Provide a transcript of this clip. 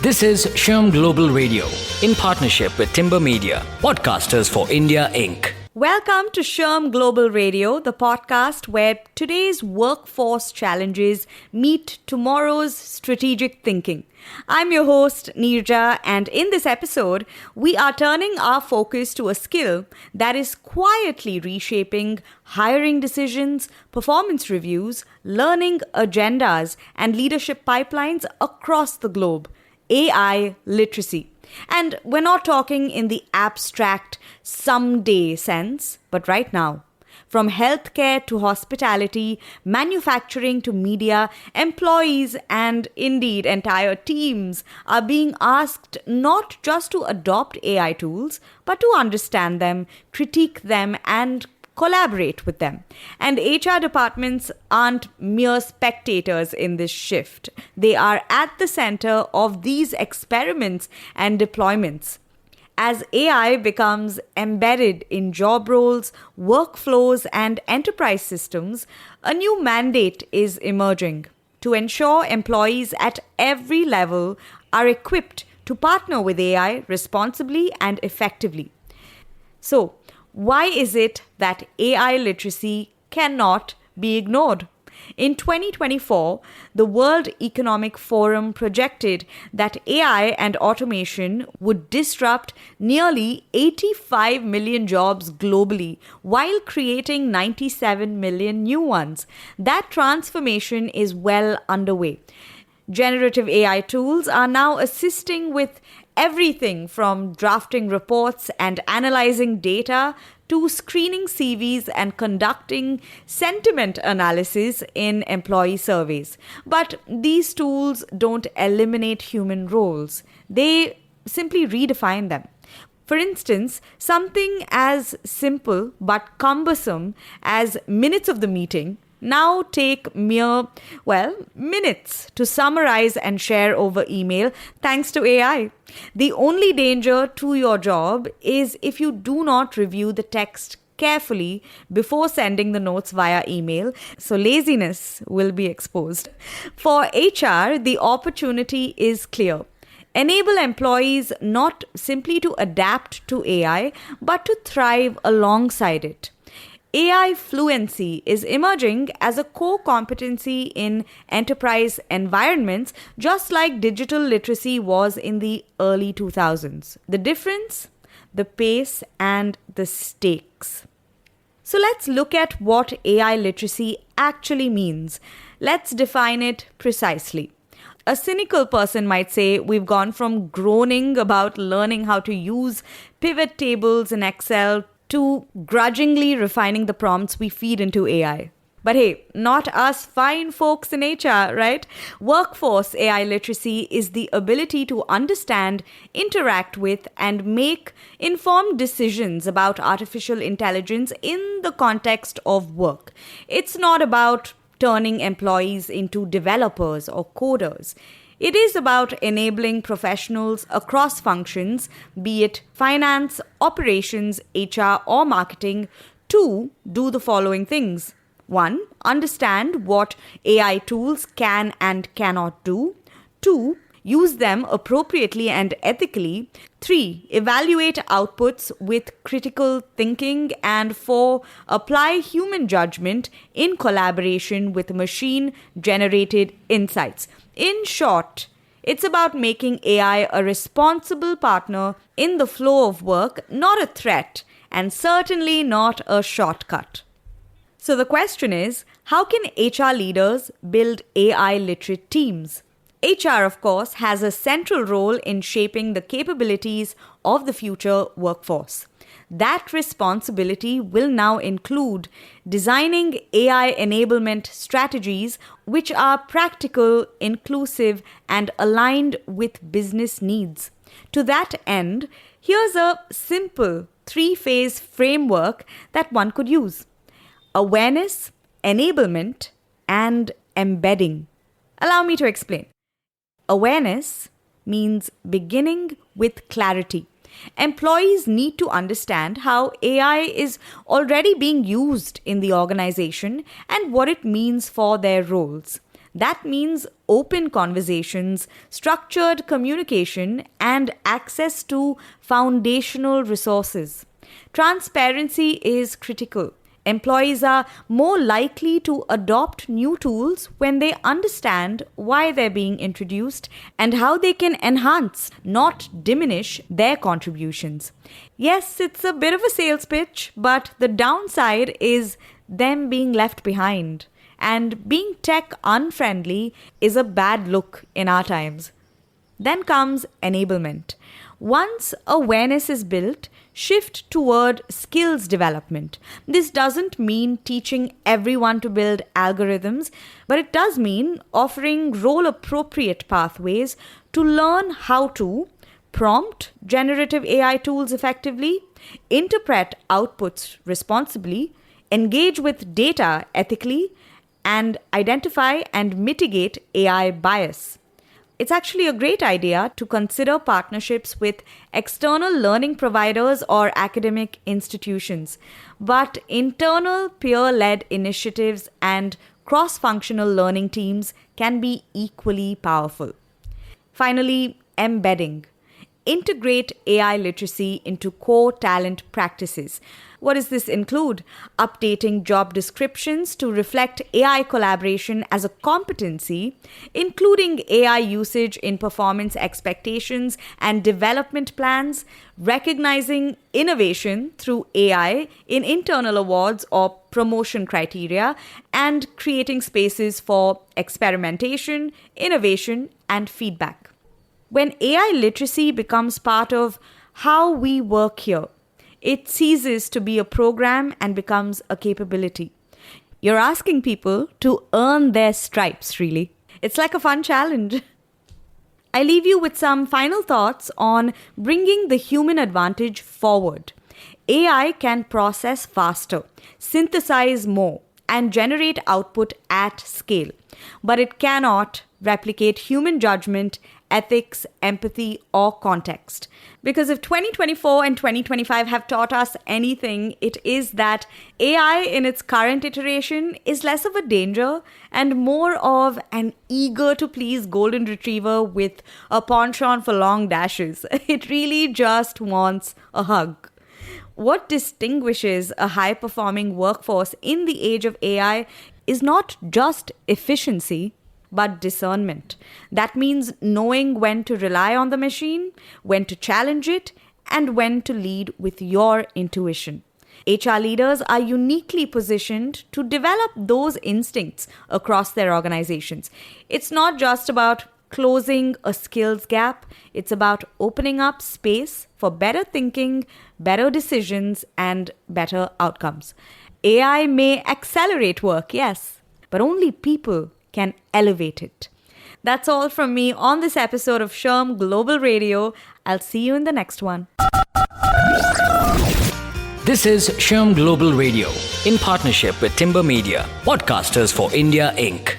This is SHRM Global Radio in partnership with Timber Media, Podcasters for India Inc. Welcome to SHRM Global Radio, the podcast where today's workforce challenges meet tomorrow's strategic thinking. I'm your host, Neerja, and in this episode, we are turning our focus to a skill that is quietly reshaping hiring decisions, performance reviews, learning agendas, and leadership pipelines across the globe: AI literacy. And we're not talking in the abstract someday sense, but right now. From healthcare to hospitality, manufacturing to media, employees and indeed entire teams are being asked not just to adopt AI tools, but to understand them, critique them, and collaborate with them. And HR departments aren't mere spectators in this shift. They are at the center of these experiments and deployments. As AI becomes embedded in job roles, workflows, and enterprise systems, a new mandate is emerging to ensure employees at every level are equipped to partner with AI responsibly and effectively. So, why is it that AI literacy cannot be ignored? In 2024, the World Economic Forum projected that AI and automation would disrupt nearly 85 million jobs globally while creating 97 million new ones. That transformation is well underway. Generative AI tools are now assisting with everything from drafting reports and analyzing data to screening CVs and conducting sentiment analysis in employee surveys. But these tools don't eliminate human roles. They simply redefine them. For instance, something as simple but cumbersome as minutes of the meeting now take minutes to summarize and share over email thanks to AI. The only danger to your job is if you do not review the text carefully before sending the notes via email, so laziness will be exposed. For HR, the opportunity is clear. Enable employees not simply to adapt to AI, but to thrive alongside it. AI fluency is emerging as a core competency in enterprise environments, just like digital literacy was in the early 2000s. The difference? The pace and the stakes. So let's look at what AI literacy actually means. Let's define it precisely. A cynical person might say we've gone from groaning about learning how to use pivot tables in Excel to grudgingly refining the prompts we feed into AI. But hey, not us fine folks in HR, right? Workforce AI literacy is the ability to understand, interact with, and make informed decisions about artificial intelligence in the context of work. It's not about turning employees into developers or coders. It is about enabling professionals across functions, be it finance, operations, HR, or marketing, to do the following things. 1. Understand what AI tools can and cannot do. 2. Use them appropriately and ethically. 3. Evaluate outputs with critical thinking. And 4. Apply human judgment in collaboration with machine-generated insights. In short, it's about making AI a responsible partner in the flow of work, not a threat, and certainly not a shortcut. So the question is, how can HR leaders build AI-literate teams? HR, of course, has a central role in shaping the capabilities of the future workforce. That responsibility will now include designing AI enablement strategies which are practical, inclusive, and aligned with business needs. To that end, here's a simple 3-phase framework that one could use: awareness, enablement, and embedding. Allow me to explain. Awareness means beginning with clarity. Employees need to understand how AI is already being used in the organization and what it means for their roles. That means open conversations, structured communication, and access to foundational resources. Transparency is critical. Employees are more likely to adopt new tools when they understand why they're being introduced and how they can enhance, not diminish, their contributions. Yes, it's a bit of a sales pitch, but the downside is them being left behind. And being tech unfriendly is a bad look in our times. Then comes enablement. Once awareness is built, shift toward skills development. This doesn't mean teaching everyone to build algorithms, but it does mean offering role-appropriate pathways to learn how to prompt generative AI tools effectively, interpret outputs responsibly, engage with data ethically, and identify and mitigate AI bias. It's actually a great idea to consider partnerships with external learning providers or academic institutions, but internal peer-led initiatives and cross-functional learning teams can be equally powerful. Finally, embedding. Integrate AI literacy into core talent practices. What does this include? Updating job descriptions to reflect AI collaboration as a competency, including AI usage in performance expectations and development plans, recognizing innovation through AI in internal awards or promotion criteria, and creating spaces for experimentation, innovation, and feedback. When AI literacy becomes part of how we work here, it ceases to be a program and becomes a capability. You're asking people to earn their stripes, really. It's like a fun challenge. I leave you with some final thoughts on bringing the human advantage forward. AI can process faster, synthesize more, and generate output at scale, but it cannot replicate human judgment, ethics, empathy, or context. Because if 2024 and 2025 have taught us anything, it is that AI in its current iteration is less of a danger and more of an eager-to-please golden retriever with a penchant for long dashes. It really just wants a hug. What distinguishes a high-performing workforce in the age of AI is not just efficiency, but discernment. That means knowing when to rely on the machine, when to challenge it, and when to lead with your intuition. HR leaders are uniquely positioned to develop those instincts across their organizations. It's not just about closing a skills gap, it's about opening up space for better thinking, better decisions, and better outcomes. AI may accelerate work, yes, but only people can elevate it. That's all from me on this episode of SHRM Global Radio. I'll see you in the next one. This is SHRM Global Radio in partnership with Timber Media, Podcasters for India, Inc.